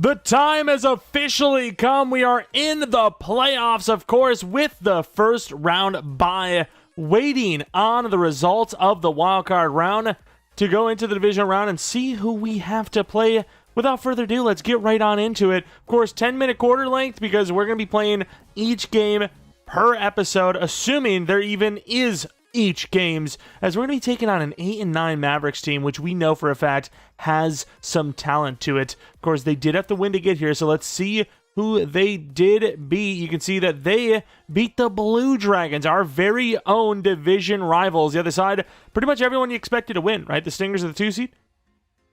The time has officially come. We are in the playoffs, of course, with the first round bye, waiting on the results of the wildcard round to go into the divisional round and see who we have to play. Without further ado, let's get right on into it. Of course, 10-minute quarter length because we're going to be playing each game per episode, assuming there even is each games, as we're going to be taking on an 8-9 Mavericks team, which we know for a fact has some talent to it. Of course, they did have to win to get here, so let's see who they did beat. You can see that they beat the Blue Dragons, our very own division rivals. The other side, pretty much everyone you expected to win, right? The Stingers are the 2 seed,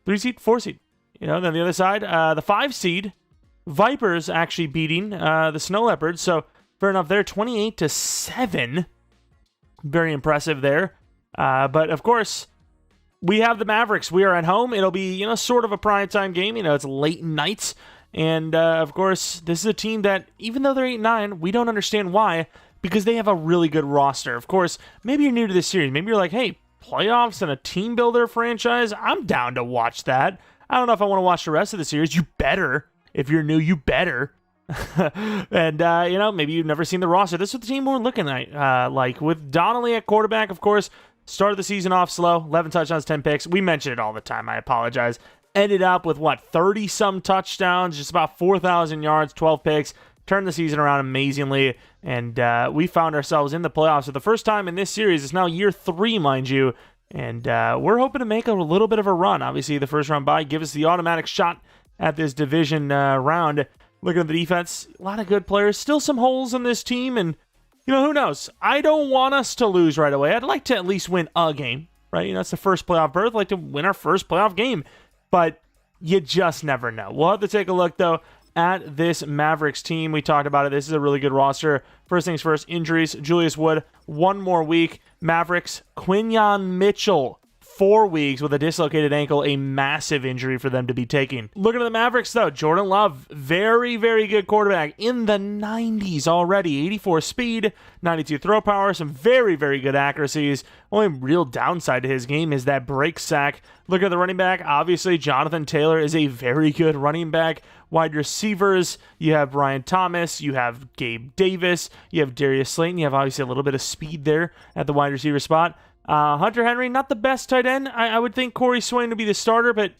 3 seed, 4 seed. You know, then the other side, the 5 seed, Vipers actually beating the Snow Leopards. So fair enough there, 28-7. Very impressive there. But of course, we have the Mavericks. We are at home. It'll be, you know, sort of a primetime game. You know, it's late nights. And of course, this is a team that, even though they're 8-9, we don't understand why, because they have a really good roster. Of course, maybe you're new to this series. Maybe you're like, hey, playoffs and a team builder franchise? I'm down to watch that. I don't know if I want to watch the rest of the series. You better. If you're new, you better. And, you know, maybe you've never seen the roster. This is the team we're looking at, like with Donnelly at quarterback, of course. Started the season off slow, 11 touchdowns, 10 picks. We mention it all the time. I apologize. Ended up with, 30-some touchdowns, just about 4,000 yards, 12 picks. Turned the season around amazingly, and we found ourselves in the playoffs for the first time in this series. It's now year 3, mind you, and we're hoping to make a little bit of a run. Obviously, the first round bye gives us the automatic shot at this division round. Looking at the defense, a lot of good players. Still some holes in this team, and, you know, who knows? I don't want us to lose right away. I'd like to at least win a game, right? You know, it's the first playoff berth. I'd like to win our first playoff game, but you just never know. We'll have to take a look, though, at this Mavericks team. We talked about it. This is a really good roster. First things first, injuries. Julius Wood, 1 more week. Mavericks, Quinyon Mitchell, 4 weeks with a dislocated ankle, a massive injury for them to be taking. Looking at the Mavericks, though, Jordan Love, very, very good quarterback, in the 90s already. 84 speed, 92 throw power, some very, very good accuracies. Only real downside to his game is that break sack. Look at the running back. Obviously, Jonathan Taylor is a very good running back. Wide receivers, you have Ryan Thomas, you have Gabe Davis, you have Darius Slayton. You have obviously a little bit of speed there at the wide receiver spot. Hunter Henry, not the best tight end. I would think Corey Swain to be the starter, but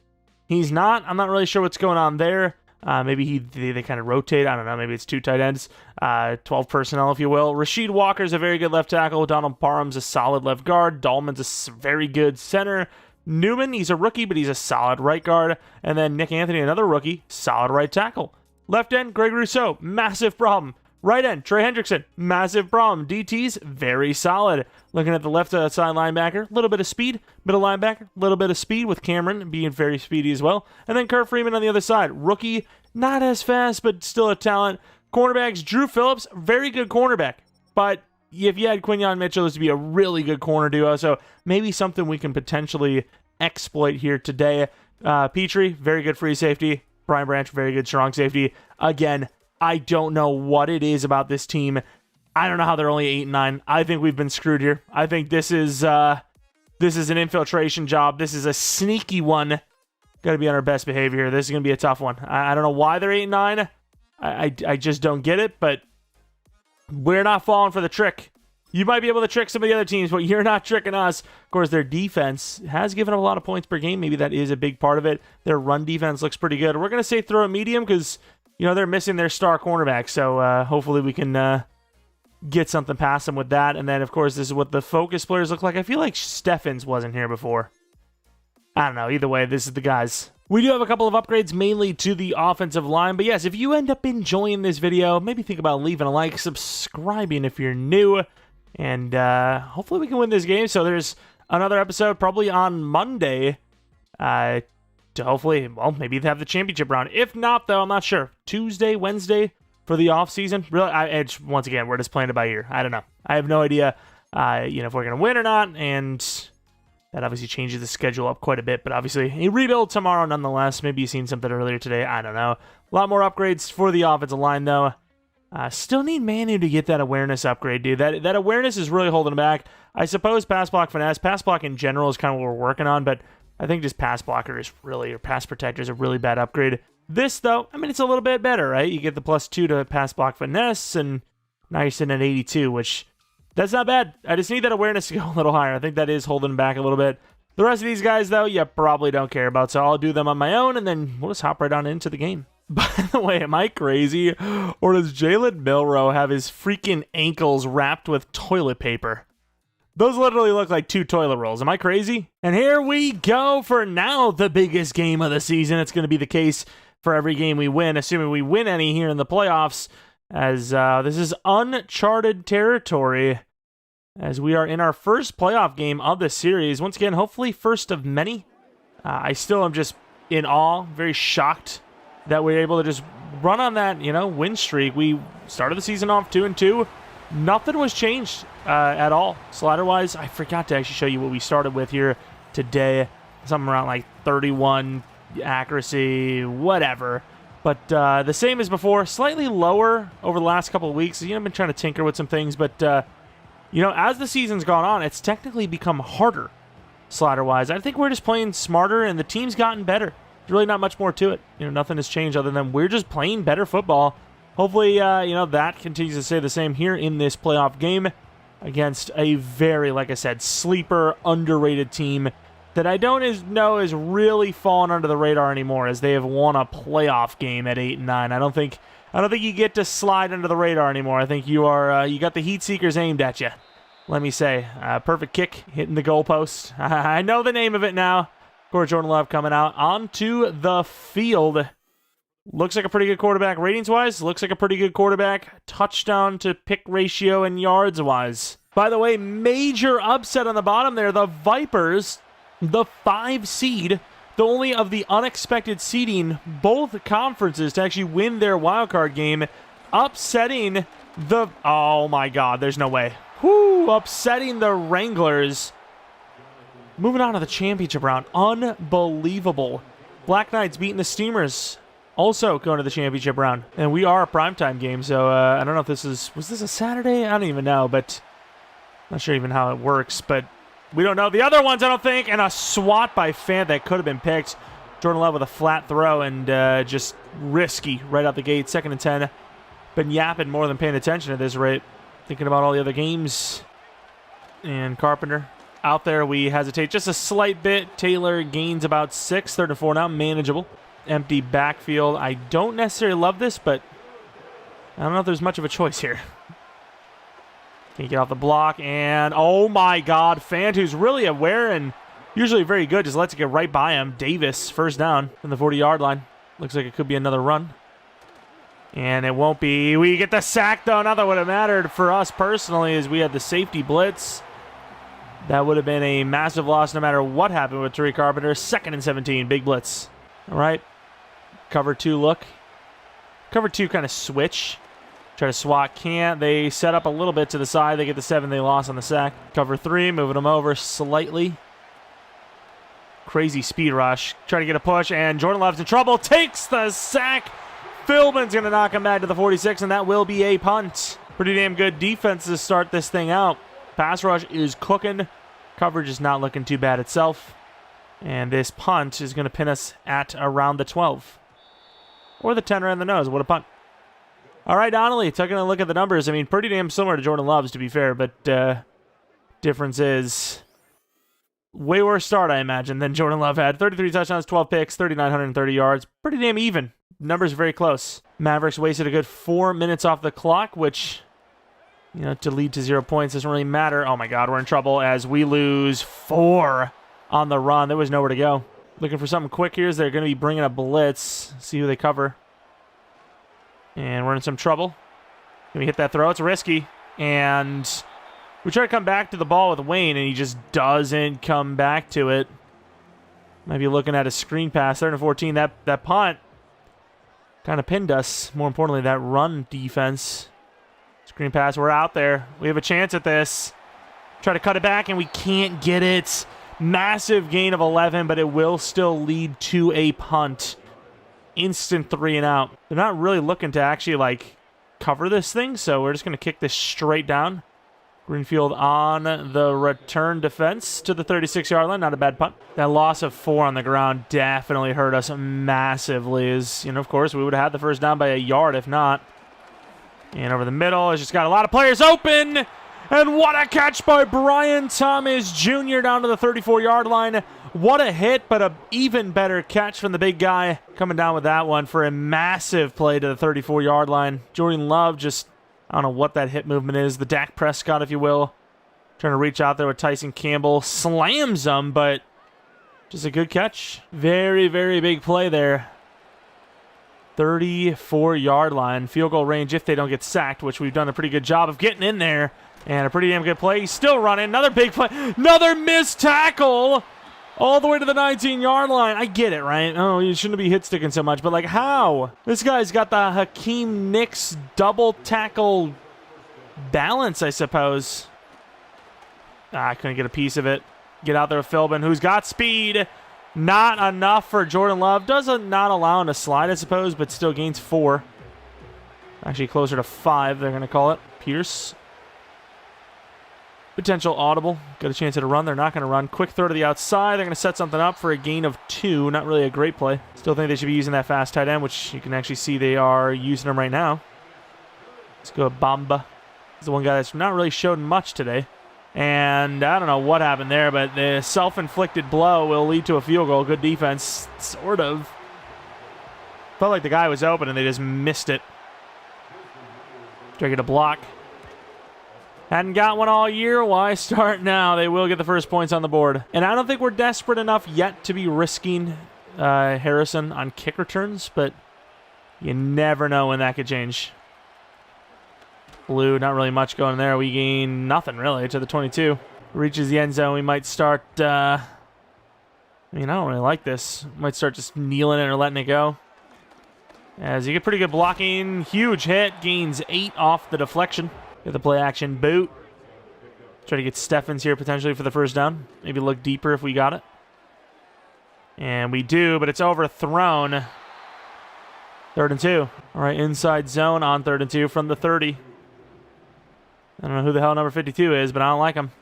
he's not. I'm not really sure what's going on there. Maybe they kind of rotate. I don't know. Maybe it's 2 tight ends, 12 personnel, if you will. Rasheed Walker's a very good left tackle. Donald Parham's a solid left guard. Dahlman's a very good center. Newman, he's a rookie, but he's a solid right guard. And then Nick Anthony, another rookie, solid right tackle. Left end, Greg Rousseau, massive problem. Right end, Trey Hendrickson, massive problem. DT's very solid. Looking at the left side linebacker, a little bit of speed. Middle linebacker, a little bit of speed with Cameron being very speedy as well. And then Kurt Freeman on the other side. Rookie, not as fast, but still a talent. Cornerbacks, Drew Phillips, very good cornerback. But if you had Quinyon Mitchell, this would be a really good corner duo. So maybe something we can potentially exploit here today. Petrie, very good free safety. Brian Branch, very good strong safety. Again, I don't know what it is about this team. I don't know how they're only 8-9. I think we've been screwed here. I think this is an infiltration job. This is a sneaky one. Got to be on our best behavior here. This is going to be a tough one. I don't know why they're 8-9. I just don't get it, but we're not falling for the trick. You might be able to trick some of the other teams, but you're not tricking us. Of course, their defense has given up a lot of points per game. Maybe that is a big part of it. Their run defense looks pretty good. We're going to say throw a medium because, you know, they're missing their star cornerback. So hopefully we can get something past them with that. And then, of course, this is what the focus players look like. I feel like Steffens wasn't here before. I don't know. Either way, this is the guys. We do have a couple of upgrades, mainly to the offensive line. But yes, if you end up enjoying this video, maybe think about leaving a like, subscribing if you're new. And hopefully we can win this game. So there's another episode probably on Monday to hopefully, well, maybe have the championship round. If not, though, I'm not sure. Tuesday, Wednesday for the off season. Really, once again, we're just playing it by ear. I don't know. I have no idea, if we're going to win or not. And that obviously changes the schedule up quite a bit. But obviously, a rebuild tomorrow nonetheless. Maybe you've seen something earlier today. I don't know. A lot more upgrades for the offensive line, though. Still need Manu to get that awareness upgrade, dude. That awareness is really holding him back. I suppose pass block finesse, pass block in general is kind of what we're working on, but I think just pass blocker is really, or pass protector is a really bad upgrade. This, though, I mean, it's a little bit better, right? You get the +2 to pass block finesse, and now you're sitting at 82, which, that's not bad. I just need that awareness to go a little higher. I think that is holding back a little bit. The rest of these guys, though, you probably don't care about, so I'll do them on my own, and then we'll just hop right on into the game. By the way, am I crazy? Or does Jalen Milroe have his freaking ankles wrapped with toilet paper? Those literally look like 2 toilet rolls. Am I crazy? And here we go for now the biggest game of the season. It's going to be the case for every game we win, assuming we win any here in the playoffs, as this is uncharted territory, as we are in our first playoff game of the series. Once again, hopefully first of many. I still am just in awe, very shocked that we're able to just run on that, win streak. We started the season off 2-2. Nothing was changed at all. Slider-wise, I forgot to actually show you what we started with here today. Something around like 31 accuracy, whatever. But the same as before, slightly lower over the last couple of weeks. I've been trying to tinker with some things, but as the season's gone on, it's technically become harder slider-wise. I think we're just playing smarter, and the team's gotten better. There's really not much more to it. Nothing has changed other than we're just playing better football. Hopefully, that continues to stay the same here in this playoff game against a very, like I said, sleeper, underrated team that I don't know is really falling under the radar anymore, as they have won a playoff game at 8-9. I don't think you get to slide under the radar anymore. I think you are you got the heat seekers aimed at you. Let me say, perfect kick hitting the goalpost. I know the name of it now. Of course, Jordan Love coming out onto the field. Looks like a pretty good quarterback ratings-wise. Looks like a pretty good quarterback touchdown to pick ratio and yards-wise. By the way, major upset on the bottom there. The Vipers, the 5 seed, the only of the unexpected seeding both conferences to actually win their wildcard game, upsetting the... Oh my God, there's no way. Whoo, upsetting the Wranglers. Moving on to the championship round. Unbelievable. Black Knights beating the Steamers. Also going to the championship round. And we are a primetime game, so I don't know if this is... Was this a Saturday? I don't even know, but... Not sure even how it works, but... We don't know. The other ones, I don't think. And a swat by Fant that could have been picked. Jordan Love with a flat throw and just risky right out the gate. 2nd and 10. Been yapping more than paying attention at this rate. Thinking about all the other games. And Carpenter out there. We hesitate just a slight bit. Taylor gains about 6. 3rd and 4 now. Manageable. Empty backfield. I don't necessarily love this, but I don't know if there's much of a choice here. Can't get off the block, and oh my God, Fant, who's really aware and usually very good, just lets it get right by him. Davis, first down from the 40-yard line. Looks like it could be another run. And it won't be. We get the sack, though. Not that would have mattered for us personally, as we had the safety blitz. That would have been a massive loss no matter what happened with Tariq Carpenter. 2nd and 17, big blitz. All right. Cover 2 look. Cover 2 kind of switch. Try to swat, can't. They set up a little bit to the side. They get the 7 they lost on the sack. Cover 3, moving them over slightly. Crazy speed rush. Try to get a push, and Jordan Love's in trouble. Takes the sack. Philbin's going to knock him back to the 46, and that will be a punt. Pretty damn good defense to start this thing out. Pass rush is cooking. Coverage is not looking too bad itself. And this punt is going to pin us at around the 12. Or the 10 around the nose. What a punt. All right, Donnelly, taking a look at the numbers. I mean, pretty damn similar to Jordan Love's, to be fair, but difference is way worse start, I imagine, than Jordan Love had. 33 touchdowns, 12 picks, 3,930 yards. Pretty damn even. Numbers are very close. Mavericks wasted a good 4 minutes off the clock, which, to lead to 0 points doesn't really matter. Oh, my God, we're in trouble as we lose 4 on the run. There was nowhere to go. Looking for something quick here as they're going to be bringing a blitz. See who they cover. And we're in some trouble. Can we hit that throw? It's risky. And we try to come back to the ball with Wayne, and he just doesn't come back to it. Might be looking at a screen pass. 3rd and 14. That punt kind of pinned us. More importantly, that run defense. Screen pass. We're out there. We have a chance at this. Try to cut it back, and we can't get it. Massive gain of 11, but it will still lead to a punt. Instant 3 and out. They're not really looking to actually, cover this thing, so we're just going to kick this straight down. Greenfield on the return defense to the 36-yard line. Not a bad punt. That loss of 4 on the ground definitely hurt us massively. As, of course, we would have had the first down by a yard if not. And over the middle, it's just got a lot of players open. And what a catch by Brian Thomas Jr. down to the 34-yard line. What a hit, but an even better catch from the big guy coming down with that one for a massive play to the 34-yard line. Jordan Love just, I don't know what that hit movement is. The Dak Prescott, if you will. Trying to reach out there with Tyson Campbell. Slams him, but just a good catch. Very, very big play there. 34-yard line. Field goal range if they don't get sacked, which we've done a pretty good job of getting in there. And a pretty damn good play. He's still running. Another big play. Another missed tackle. All the way to the 19-yard line. I get it, right? Oh, you shouldn't be hit sticking so much. But, like, how? This guy's got the Hakeem Nicks double tackle balance, I suppose. I couldn't get a piece of it. Get out there with Philbin, who's got speed. Not enough for Jordan Love. Doesn't not allow him to slide, I suppose, but still gains 4. Actually closer to 5, they're going to call it. Pierce. Potential audible. Got a chance at a run. They're not going to run. Quick throw to the outside. They're going to set something up for a gain of 2. Not really a great play. Still think they should be using that fast tight end, which you can actually see they are using them right now. Let's go with Bamba. He's the one guy that's not really showed much today. And I don't know what happened there, but the self-inflicted blow will lead to a field goal. Good defense. Sort of. Felt like the guy was open and they just missed it. Try to get a block. Hadn't got one all year. Why start now? They will get the first points on the board. And I don't think we're desperate enough yet to be risking Harrison on kick returns, but you never know when that could change. Blue, not really much going there. We gain nothing, really, to the 22. Reaches the end zone. We might start... I don't really like this. Might start just kneeling it or letting it go. As you get pretty good blocking. Huge hit. Gains 8 off the deflection. Get the play action boot. Try to get Steffens here potentially for the first down. Maybe look deeper if we got it. And we do, but it's overthrown. 3rd and 2. All right, inside zone on 3rd and 2 from the 30. I don't know who the hell number 52 is, but I don't like him.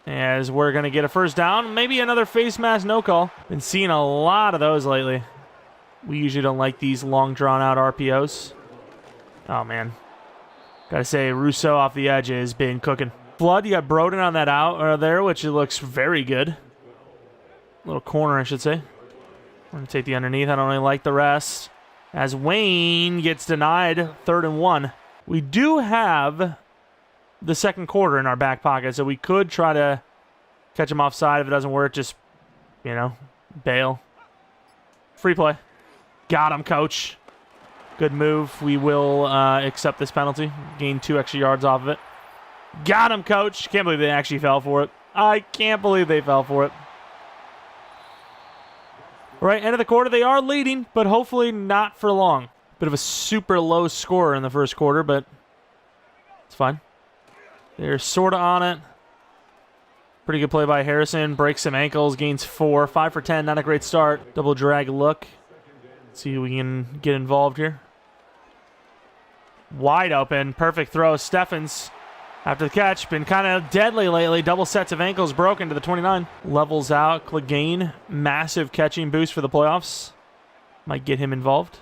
As we're going to get a first down. Maybe another face mask no call. Been seeing a lot of those lately. We usually don't like these long drawn-out RPOs. Oh, man. Gotta say, Russo off the edge has been cooking. Flood, you got Broden on that out there, which it looks very good. Little corner, I should say. We're going to take the underneath. I don't really like the rest. As Wayne gets denied, 3rd and 1. We do have the second quarter in our back pocket, so we could try to catch him offside. If it doesn't work, just, bail. Free play. Got him, coach. Good move. We will accept this penalty. Gain 2 extra yards off of it. Got him, coach. Can't believe they actually fell for it. I can't believe they fell for it. All right, end of the quarter. They are leading, but hopefully not for long. Bit of a super low score in the first quarter, but it's fine. They're sort of on it. Pretty good play by Harrison. Breaks some ankles. Gains 4. 5 for 10. Not a great start. Double drag look. Let's see who we can get involved here. Wide open. Perfect throw. Steffens after the catch. Been kind of deadly lately. Double sets of ankles broken to the 29. Levels out. Clegane. Massive catching boost for the playoffs. Might get him involved.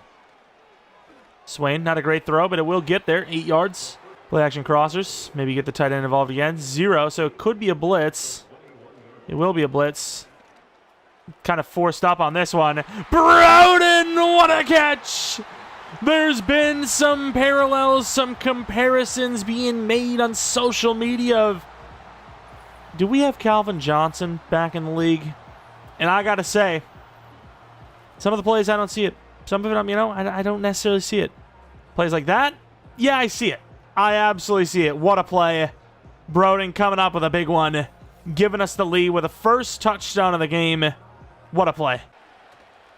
Swain. Not a great throw, but it will get there. 8 yards. Play action crossers. Maybe get the tight end involved again. 0, so it could be a blitz. It will be a blitz. Kind of forced up on this one. Broden, what a catch! There's been some parallels, some comparisons being made on social media of, do we have Calvin Johnson back in the league? And I got to say, some of the plays, I don't see it. Some of it, I don't necessarily see it. Plays like that, yeah, I see it. I absolutely see it. What a play. Broden coming up with a big one, giving us the lead with the first touchdown of the game. What a play.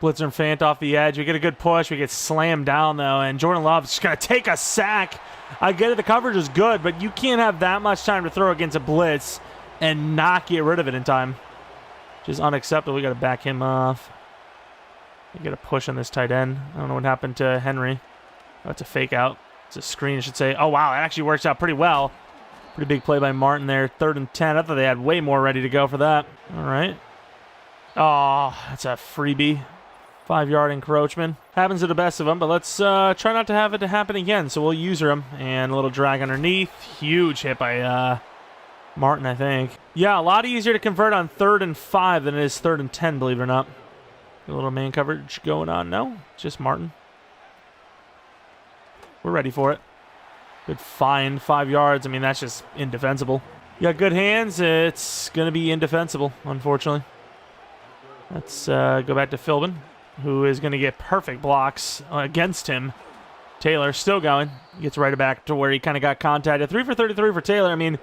Blitzer and Fant off the edge. We get a good push. We get slammed down, though, and Jordan Love's just going to take a sack. I get it. The coverage is good, but you can't have that much time to throw against a blitz and not get rid of it in time. Which is unacceptable. We got to back him off. We get a push on this tight end. I don't know what happened to Henry. Oh, it's a fake out. It's a screen, I should say. Oh, wow. It actually works out pretty well. Pretty big play by Martin there. 3rd and 10. I thought they had way more ready to go for that. All right. Oh, that's a freebie. 5-yard encroachment. Happens to the best of them, but let's try not to have it to happen again. So we'll user them. And a little drag underneath. Huge hit by Martin, I think. Yeah, a lot easier to convert on 3rd and 5 than it is 3rd and 10, believe it or not. A little man coverage going on. No, just Martin. We're ready for it. Good find, 5 yards. I mean, that's just indefensible. You got good hands. It's going to be indefensible, unfortunately. Let's go back to Philbin, who is going to get perfect blocks against him. Taylor still going. Gets right back to where he kind of got contacted. 3 for 33 for Taylor. I mean,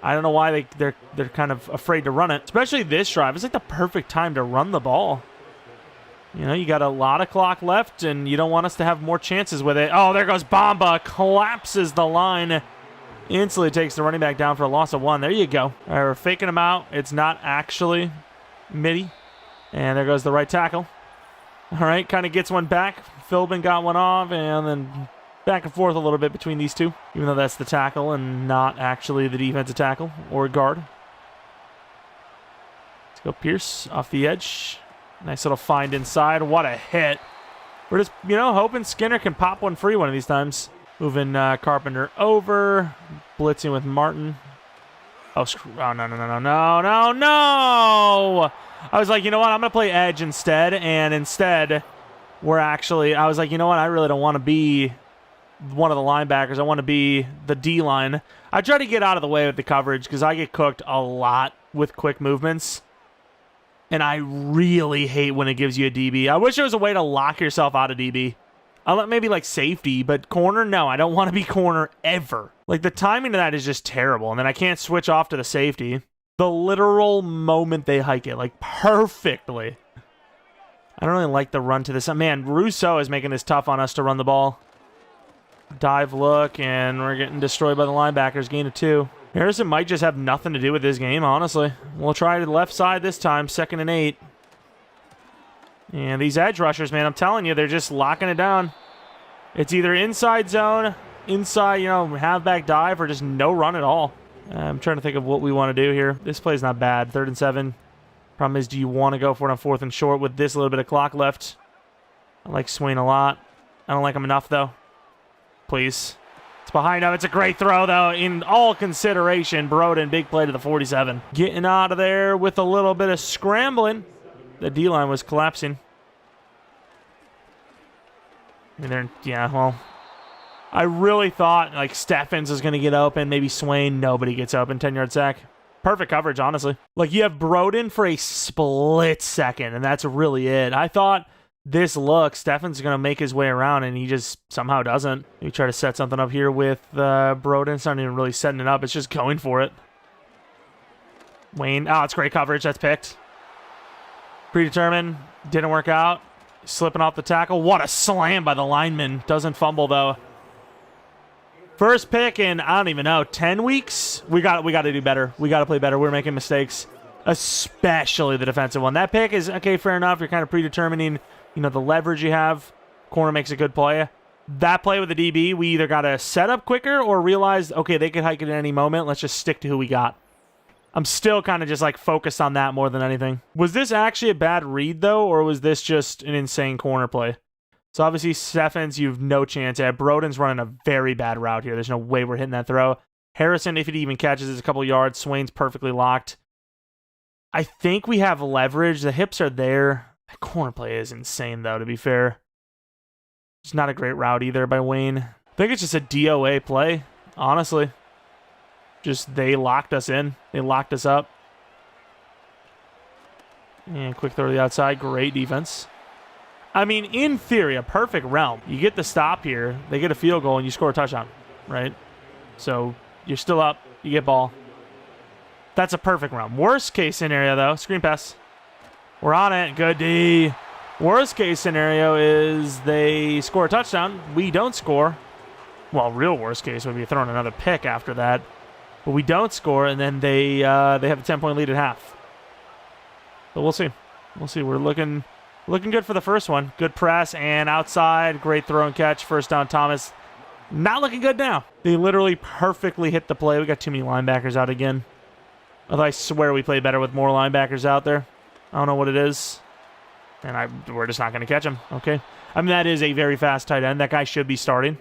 I don't know why they're kind of afraid to run it. Especially this drive. It's like the perfect time to run the ball. You know, you got a lot of clock left, and you don't want us to have more chances with it. Oh, there goes Bamba. Collapses the line. Instantly takes the running back down for a loss of 1. There you go. All right, we're faking him out. It's not actually Mitty. And there goes the right tackle. All right, kind of gets one back. Philbin got one off, and then back and forth a little bit between these two, even though that's the tackle and not actually the defensive tackle or guard. Let's go Pierce off the edge. Nice little find inside. What a hit. We're just, you know, hoping Skinner can pop one free one of these times. Moving Carpenter over. Blitzing with Martin. Oh, no. I was like, you know what? I'm going to play edge instead. And instead, we're actually, I was like, you know what? I really don't want to be one of the linebackers. I want to be the D-line. I try to get out of the way with the coverage because I get cooked a lot with quick movements. And I really hate when it gives you a DB. I wish there was a way to lock yourself out of DB. Maybe like safety, but corner, no. I don't want to be corner ever. Like the timing of that is just terrible. And then I can't switch off to the safety. The literal moment they hike it, like perfectly. I don't really like the run to this. Man, Rousseau is making this tough on us to run the ball. Dive look, and we're getting destroyed by the linebackers. Gain of 2. Harrison might just have nothing to do with this game, honestly. We'll try the left side this time, 2nd and 8. And these edge rushers, man, I'm telling you, they're just locking it down. It's either inside zone, inside, you know, halfback dive, or just no run at all. I'm trying to think of what we want to do here. This play's not bad. 3rd and 7. Problem is, do you want to go for it on 4th and short with this little bit of clock left? I like Swain a lot. I don't like him enough, though. Please. It's behind him. It's a great throw, though. In all consideration, Broden, big play to the 47. Getting out of there with a little bit of scrambling. The D-line was collapsing. And yeah, well, I really thought, like, Steffens was going to get open. Maybe Swain. Nobody gets open. 10-yard sack. Perfect coverage, honestly. Like, you have Broden for a split second, and that's really it. I thought this look, Steffens going to make his way around, and he just somehow doesn't. We try to set something up here with Broden. It's not even really setting it up. It's just going for it. Wayne. Oh, it's great coverage. That's picked. Predetermined. Didn't work out. Slipping off the tackle. What a slam by the lineman. Doesn't fumble, though. First pick in, I don't even know, 10 weeks? We got to do better. We got to play better. We're making mistakes, especially the defensive one. That pick is, okay, fair enough. You're kind of predetermining, you know, the leverage you have. Corner makes a good play. That play with the DB, we either got to set up quicker or realize, okay, they could hike it at any moment. Let's just stick to who we got. I'm still kind of just, like, focused on that more than anything. Was this actually a bad read, though, or was this just an insane corner play? So, obviously, Steffens, you have no chance at. Broden's running a very bad route here. There's no way we're hitting that throw. Harrison, if it even catches, is a couple yards. Swain's perfectly locked. I think we have leverage. The hips are there. That corner play is insane, though, to be fair. It's not a great route either by Wayne. I think it's just a DOA play, honestly. Just they locked us in. They locked us up. And quick throw to the outside. Great defense. I mean, in theory, a perfect realm. You get the stop here. They get a field goal, and you score a touchdown, right? So you're still up. You get ball. That's a perfect realm. Worst case scenario, though, screen pass. We're on it. Good D. Worst case scenario is they score a touchdown. We don't score. Well, real worst case would be throwing another pick after that. But we don't score, and then they have a 10-point lead at half. But we'll see. We'll see. We're looking good for the first one. Good press and outside. Great throw and catch. First down, Thomas. Not looking good now. They literally perfectly hit the play. We got too many linebackers out again. Although I swear we play better with more linebackers out there. I don't know what it is. And we're just not going to catch him. Okay. I mean, that is a very fast tight end. That guy should be starting.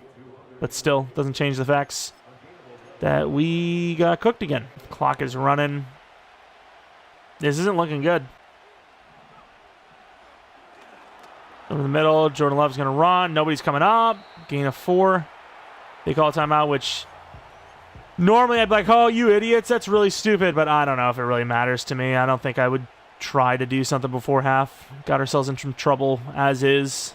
But still, doesn't change the facts that we got cooked again. Clock is running. This isn't looking good. Over the middle, Jordan Love's going to run. Nobody's coming up. Gain of 4. They call a timeout, which normally I'd be like, oh, you idiots, that's really stupid. But I don't know if it really matters to me. I don't think I would try to do something before half. Got ourselves in some trouble as is.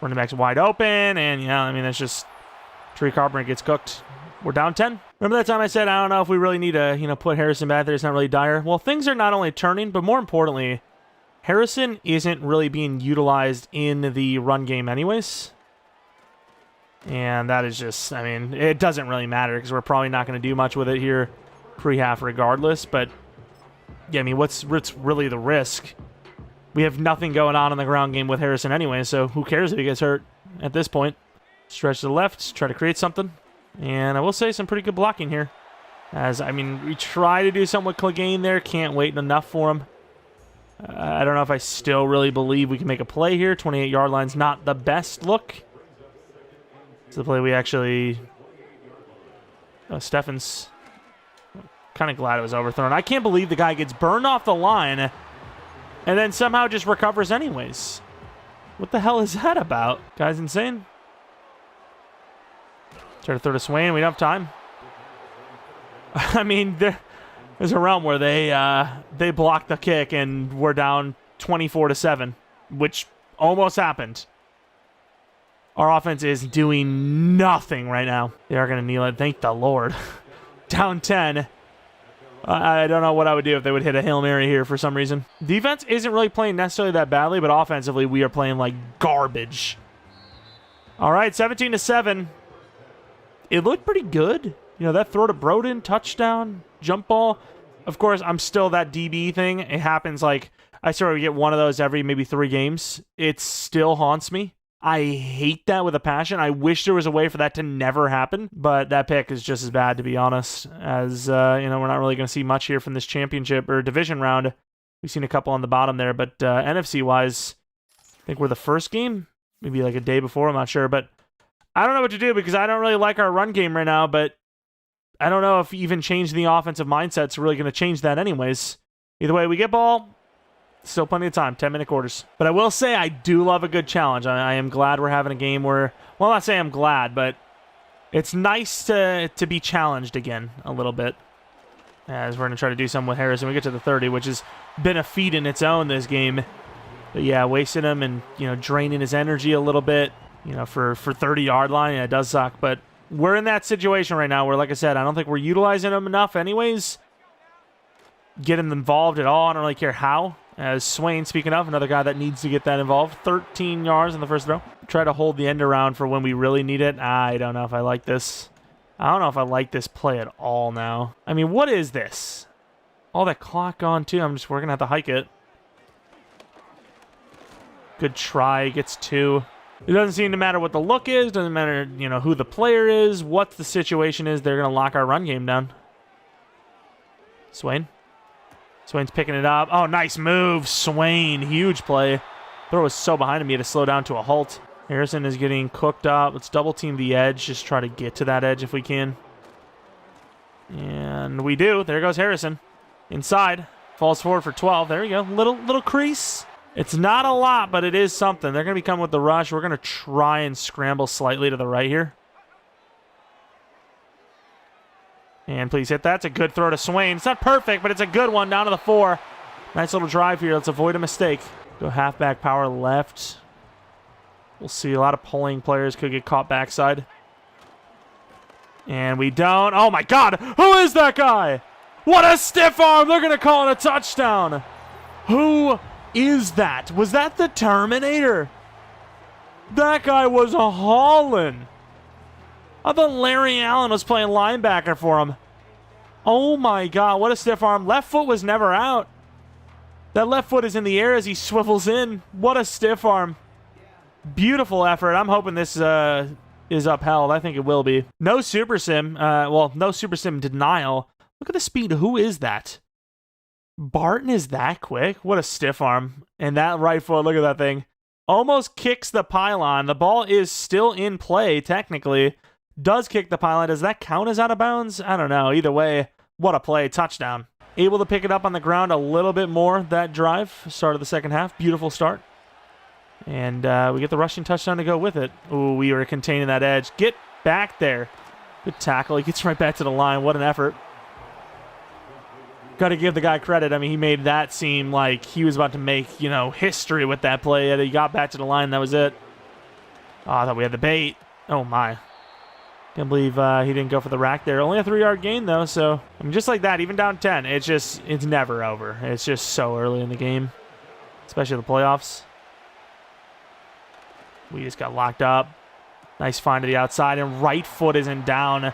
Running back's wide open. And, yeah, I mean, that's just Tree Carpenter gets cooked. We're down 10. Remember that time I said, I don't know if we really need to, put Harrison back there. It's not really dire. Well, things are not only turning, but more importantly, Harrison isn't really being utilized in the run game anyways. And that is just, I mean, it doesn't really matter because we're probably not going to do much with it here pre-half regardless. But, yeah, I mean, what's really the risk? We have nothing going on in the ground game with Harrison anyway, so who cares if he gets hurt at this point? Stretch to the left, try to create something. And I will say some pretty good blocking here. As, I mean, we try to do something with Clegane there. Can't wait enough for him. I don't know if I still really believe we can make a play here. 28-yard line's not the best look. It's the play we actually... Steffens. Kind of glad it was overthrown. I can't believe the guy gets burned off the line and then somehow just recovers anyways. What the hell is that about? Guy's insane. Try to throw to Swain. We don't have time. I mean, there's a realm where they block the kick and we're down 24-7, which almost happened. Our offense is doing nothing right now. They are going to kneel it. Thank the Lord. Down 10. I don't know what I would do if they would hit a Hail Mary here for some reason. Defense isn't really playing necessarily that badly, but offensively we are playing like garbage. All right, 17-7. It looked pretty good. That throw to Broden, touchdown, jump ball. Of course, I'm still that DB thing. It happens like I sort of get one of those every maybe 3 games. It still haunts me. I hate that with a passion. I wish there was a way for that to never happen, but that pick is just as bad, to be honest, as, we're not really going to see much here from this championship or division round. We've seen a couple on the bottom there, but NFC-wise, I think we're the first game, maybe like a day before, I'm not sure, but I don't know what to do because I don't really like our run game right now, but I don't know if even changing the offensive mindset's really going to change that anyways. Either way, we get ball. Still plenty of time, 10-minute quarters. But I will say I do love a good challenge. I am glad we're having a game where, well, not say I'm glad, but it's nice to be challenged again a little bit. As we're going to try to do something with Harrison. We get to the 30, which has been a feat in its own this game. But yeah, wasting him and, draining his energy a little bit, for 30-yard line. Yeah, it does suck, but we're in that situation right now where, like I said, I don't think we're utilizing him enough anyways. Get him involved at all. I don't really care how. As Swain, speaking of, another guy that needs to get that involved. 13 yards in the first throw. Try to hold the end around for when we really need it. I don't know if I like this. I don't know if I like this play at all now. I mean, what is this? All that clock on, too. We're going to have to hike it. Good try. Gets 2. It doesn't seem to matter what the look is. Doesn't matter, who the player is, what the situation is. They're going to lock our run game down. Swain. Swain's picking it up. Oh, nice move. Swain, huge play. Throw was so behind him, he had to slow down to a halt. Harrison is getting cooked up. Let's double team the edge. Just try to get to that edge if we can. And we do. There goes Harrison. Inside. Falls forward for 12. There we go. Little crease. It's not a lot, but it is something. They're going to be coming with the rush. We're going to try and scramble slightly to the right here. And please hit that. It's a good throw to Swain. It's not perfect, but it's a good one down to the 4. Nice little drive here. Let's avoid a mistake. Go halfback power left. We'll see a lot of pulling players could get caught backside. And we don't. Oh, my God. Who is that guy? What a stiff arm. They're going to call it a touchdown. Who is that? Was that the Terminator? That guy was a hauling. I thought Larry Allen was playing linebacker for him. Oh my God, what a stiff arm. Left foot was never out. That left foot is in the air as he swivels in. What a stiff arm. Beautiful effort. I'm hoping this is upheld. I think it will be. No super sim. Well, no super sim denial. Look at the speed. Who is that? Barton is that quick? What a stiff arm. And that right foot, look at that thing. Almost kicks the pylon. The ball is still in play, technically. Does kick the pylon. Does that count as out of bounds? I don't know. Either way, what a play. Touchdown. Able to pick it up on the ground a little bit more that drive. Start of the second half. Beautiful start. And we get the rushing touchdown to go with it. Ooh, we were containing that edge. Get back there. Good tackle. He gets right back to the line. What an effort. Got to give the guy credit. I mean, he made that seem like he was about to make, you know, history with that play. He got back to the line. That was it. Oh, I thought we had the bait. Oh, my. Can't believe he didn't go for the rack there. Only a 3-yard gain, though. So, I mean, just like that, even down 10, it's never over. It's just so early in the game, especially the playoffs. We just got locked up. Nice find to the outside, and right foot isn't down.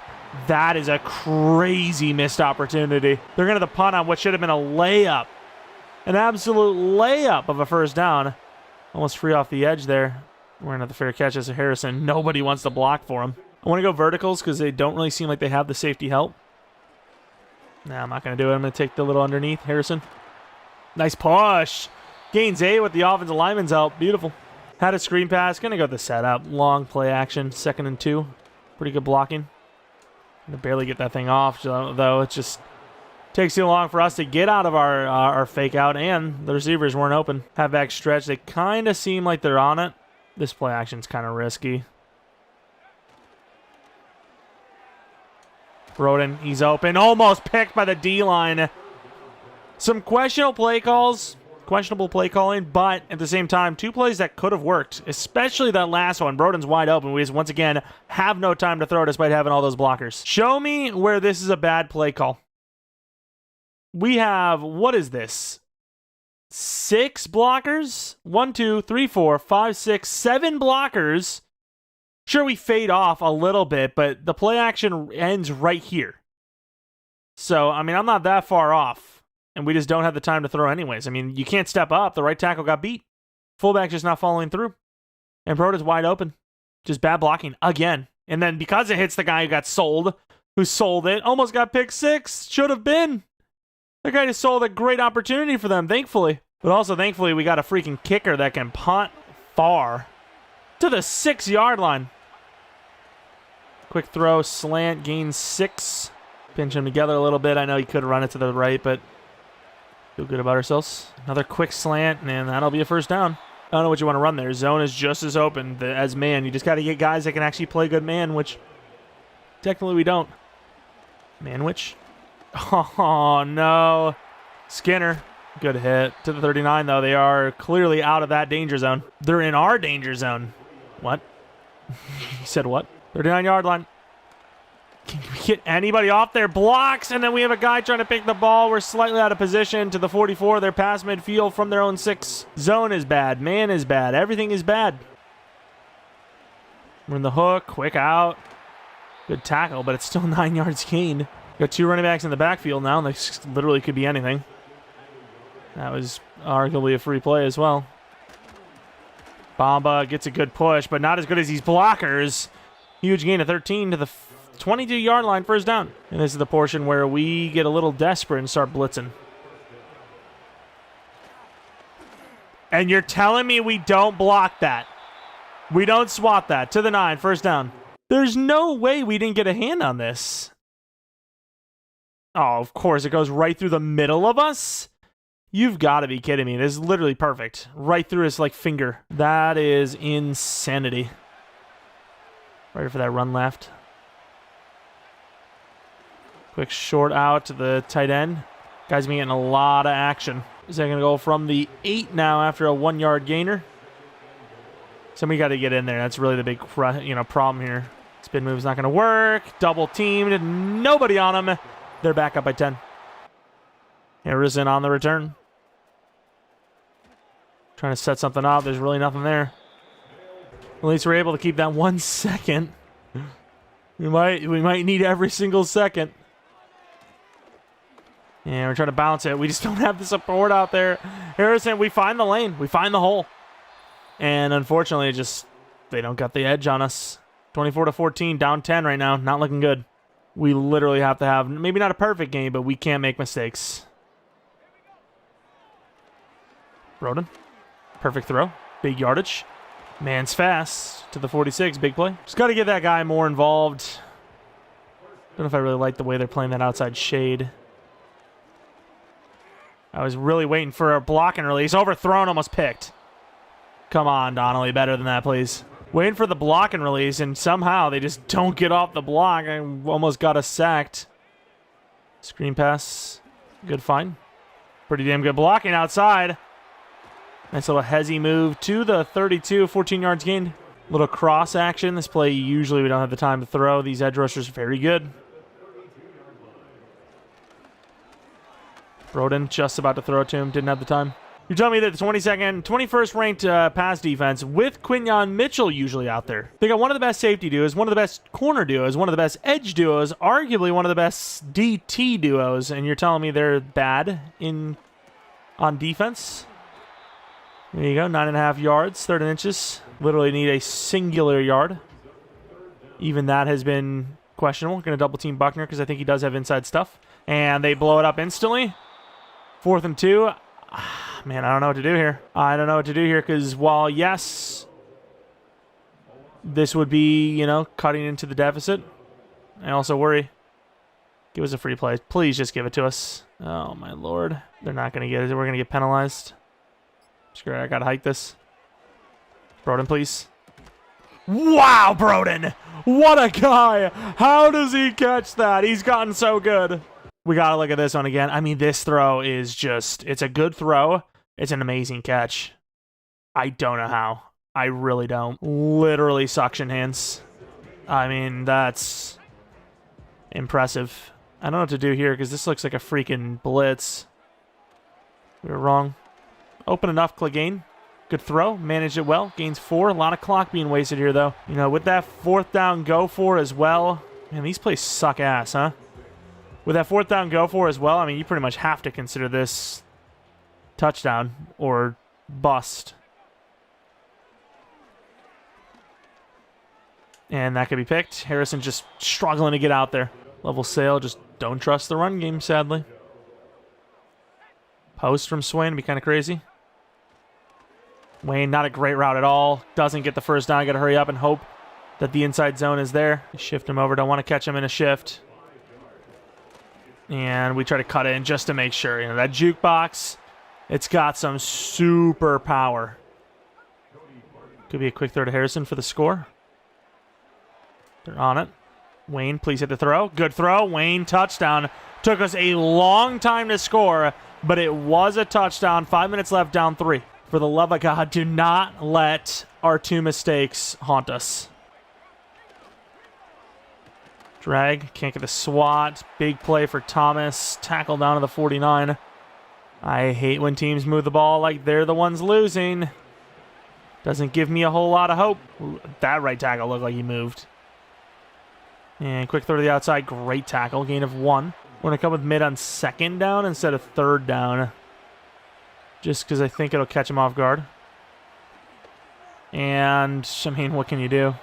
That is a crazy missed opportunity. They're going to the punt on what should have been a layup. An absolute layup of a first down. Almost free off the edge there. We're going to have the fair catch as a Harrison. Nobody wants to block for him. I want to go verticals because they don't really seem like they have the safety help. Nah, I'm not going to do it. I'm going to take the little underneath. Harrison. Nice push. Gains 8 with the offensive lineman's help. Beautiful. Had a screen pass. Going to go the setup. Long play action. 2nd and 2. Pretty good blocking. Going to barely get that thing off, though. It just takes too long for us to get out of our fake out, and the receivers weren't open. Halfback stretch. They kind of seem like they're on it. This play action's kind of risky. Broden, he's open. Almost picked by the D-line. Some questionable play calls. Questionable play calling, but at the same time, 2 plays that could have worked, especially that last one. Broden's wide open. We just, once again, have no time to throw despite having all those blockers. Show me where this is a bad play call. We have, what is this? 6 blockers? 1, 2, 3, 4, 5, 6, 7 blockers. Sure, we fade off a little bit, but the play action ends right here. So, I mean, I'm not that far off. And we just don't have the time to throw anyways. I mean, you can't step up. The right tackle got beat. Fullback's just not following through. And Broden's wide open. Just bad blocking again. And then because it hits the guy who got sold, who sold it, almost got pick 6. Should have been. The guy just sold a great opportunity for them, thankfully. But also, thankfully, we got a freaking kicker that can punt far to the 6-yard line. Quick throw, slant, gain 6. Pinch them together a little bit. I know he could run it to the right, but feel good about ourselves. Another quick slant, and that'll be a first down. I don't know what you want to run there. Zone is just as open as man. You just got to get guys that can actually play good man, which technically we don't. Manwich. Oh, no. Skinner. Good hit. To the 39, though. They are clearly out of that danger zone. They're in our danger zone. What? You said what? 39-yard line. Can we get anybody off there? Blocks, and then we have a guy trying to pick the ball. We're slightly out of position to the 44. They're past midfield from their own 6. Zone is bad. Man is bad. Everything is bad. We're in the hook. Quick out. Good tackle, but it's still 9 yards gained. Got 2 running backs in the backfield now, and this literally could be anything. That was arguably a free play as well. Bamba gets a good push, but not as good as these blockers. Huge gain of 13 to the 22-yard line, first down. And this is the portion where we get a little desperate and start blitzing. And you're telling me we don't block that? We don't swat that. To the 9, first down. There's no way we didn't get a hand on this. Oh, of course. It goes right through the middle of us? You've got to be kidding me. This is literally perfect. Right through his, finger. That is insanity. Ready for that run left. Quick short out to the tight end. Guys been getting a lot of action. Is that going to go from the 8 now after a 1-yard gainer? Somebody got to get in there. That's really the big problem here. Spin move's not going to work. Double teamed. Nobody on him. They're back up by 10. Harrison on the return. Trying to set something up. There's really nothing there. At least we're able to keep that 1 second. We might need every single second. Yeah, we're trying to bounce it. We just don't have the support out there. Harrison, we find the lane. We find the hole. And unfortunately, they don't got the edge on us. 24-14, down 10 right now. Not looking good. We literally have to have, maybe not a perfect game, but we can't make mistakes. Broden. Perfect throw. Big yardage. Man's fast to the 46. Big play. Just got to get that guy more involved. Don't know if I really like the way they're playing that outside shade. I was really waiting for a block and release. Overthrown, almost picked. Come on, Donnelly. Better than that, please. Waiting for the block and release, and somehow they just don't get off the block. I almost got us sacked. Screen pass. Good find. Pretty damn good blocking outside. Nice little hezzy move to the 32. 14 yards gained. Little cross action. This play, usually we don't have the time to throw. These edge rushers are very good. Broden just about to throw it to him. Didn't have the time. You're telling me that the 21st ranked pass defense with Quinyon Mitchell usually out there. They got one of the best safety duos, one of the best corner duos, one of the best edge duos, arguably one of the best DT duos, and you're telling me they're bad on defense? There you go, 9.5 yards, 13 inches. Literally need a singular yard. Even that has been questionable. Going to double team Buckner because I think he does have inside stuff. And they blow it up instantly. 4th and 2. Man, I don't know what to do here. I don't know what to do here because while, yes, this would be, you know, cutting into the deficit, I also worry. Give us a free play. Please just give it to us. Oh, my Lord. They're not going to get it. We're going to get penalized. Screw it. I got to hike this. Broden, please. Wow, Broden. What a guy. How does he catch that? He's gotten so good. We got to look at this one again. I mean, this throw is just, it's a good throw. It's an amazing catch. I don't know how. I really don't. Literally suction hands. I mean, that's impressive. I don't know what to do here because this looks like a freaking blitz. We were wrong. Open enough, Clegane. Good throw. Managed it well. Gains 4. A lot of clock being wasted here, though. You know, with that 4th down go for as well. Man, these plays suck ass, huh? With that 4th down go for as well, I mean, you pretty much have to consider this touchdown or bust. And that could be picked. Harrison just struggling to get out there. Level sail, just don't trust the run game, sadly. Post from Swain, be kind of crazy. Wayne, not a great route at all. Doesn't get the first down. Got to hurry up and hope that the inside zone is there. Shift him over. Don't want to catch him in a shift. And we try to cut in just to make sure. You know, that jukebox, it's got some super power. Could be a quick throw to Harrison for the score. They're on it. Wayne, please hit the throw. Good throw. Wayne, touchdown. Took us a long time to score, but it was a touchdown. 5 minutes left, down 3. For the love of God, do not let our 2 mistakes haunt us. Drag, can't get the swat. Big play for Thomas. Tackle down to the 49. I hate when teams move the ball like they're the ones losing. Doesn't give me a whole lot of hope. Ooh, that right tackle looked like he moved. And quick throw to the outside. Great tackle. Gain of 1. We're going to come with mid on 2nd down instead of 3rd down. Just because I think it'll catch him off guard. And, I mean, what can you do?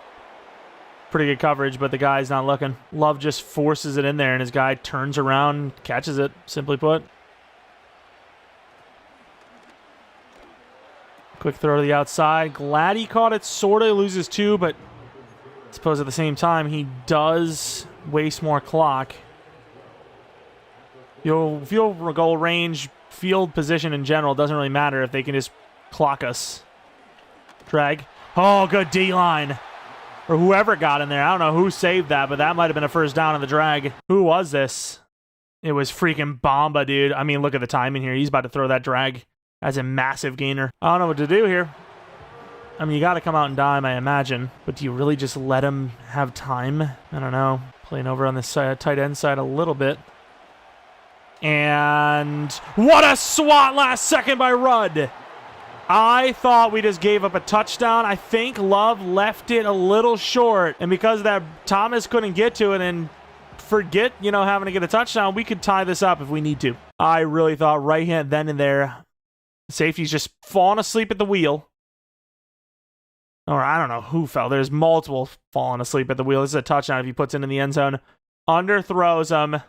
Pretty good coverage, but the guy's not looking. Love just forces it in there, and his guy turns around, catches it, simply put. Quick throw to the outside. Glad he caught it. Sort of loses 2, but I suppose at the same time, he does waste more clock. Field goal range, field position in general doesn't really matter if they can just clock us. Drag. Oh, good D-line. Or whoever got in there. I don't know who saved that, but that might have been a first down in the drag. Who was this? It was freaking Bamba, dude. I mean, look at the timing here. He's about to throw that drag as a massive gainer. I don't know what to do here. I mean, you got to come out and dime, I imagine. But do you really just let him have time? I don't know. Playing over on the side, tight end side a little bit. And what a swat last second by Rudd. I thought we just gave up a touchdown. I think Love left it a little short. And because of that, Thomas couldn't get to it and forget, you know, having to get a touchdown. We could tie this up if we need to. I really thought right hand then and there, safety's just falling asleep at the wheel. Or I don't know who fell. There's multiple falling asleep at the wheel. This is a touchdown if he puts it in the end zone. Underthrows him.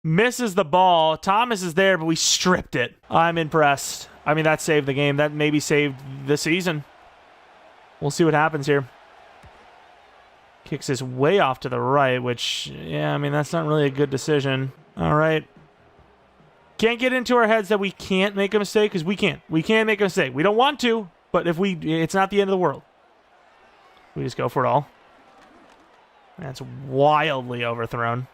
Misses the ball. Thomas is there, but we stripped it. I'm impressed. I mean, that saved the game. That maybe saved the season. We'll see what happens here. Kicks this way off to the right, which, yeah, I mean, that's not really a good decision. All right. Can't get into our heads that we can't make a mistake, because we can't. We can't make a mistake. We don't want to, but if we, it's not the end of the world. We just go for it all. That's wildly overthrown.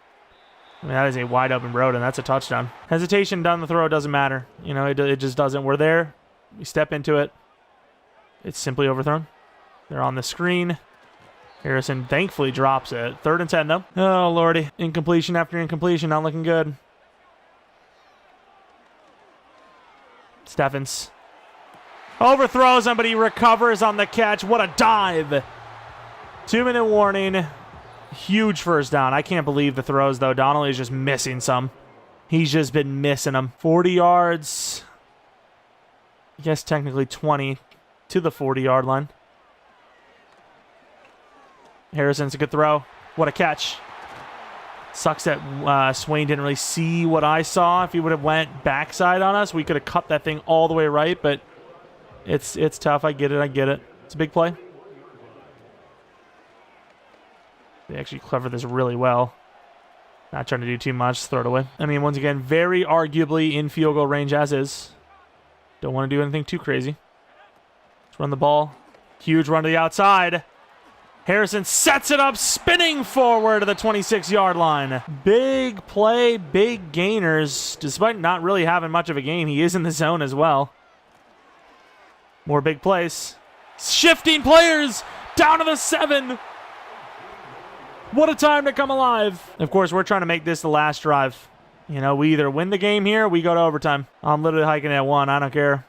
I mean, that is a wide open road, and that's a touchdown. Hesitation down the throw doesn't matter. You know, it just doesn't. We're there. We step into it. It's simply overthrown. They're on the screen. Harrison thankfully drops it. 3rd and 10, though. Oh, lordy. Incompletion after incompletion. Not looking good. Steffens. Overthrows him, but he recovers on the catch. What a dive. 2-minute warning. Huge first down. I can't believe the throws, though. Donnelly's just missing some. He's just been missing them. 40 yards. I guess technically 20 to the 40-yard line. Harrison's a good throw. What a catch. Sucks that Swain didn't really see what I saw. If he would have went backside on us, we could have cut that thing all the way right, but it's tough. I get it. It's a big play. They actually clever this really well. Not trying to do too much. Throw it away. I mean, once again, very arguably in field goal range as is. Don't want to do anything too crazy. Let's run the ball. Huge run to the outside. Harrison sets it up, spinning forward to the 26-yard line. Big play, big gainers. Despite not really having much of a game, he is in the zone as well. More big plays. Shifting players down to the 7. What a time to come alive. Of course, we're trying to make this the last drive. You know, we either win the game here, or we go to overtime. I'm literally hiking at 1. I don't care.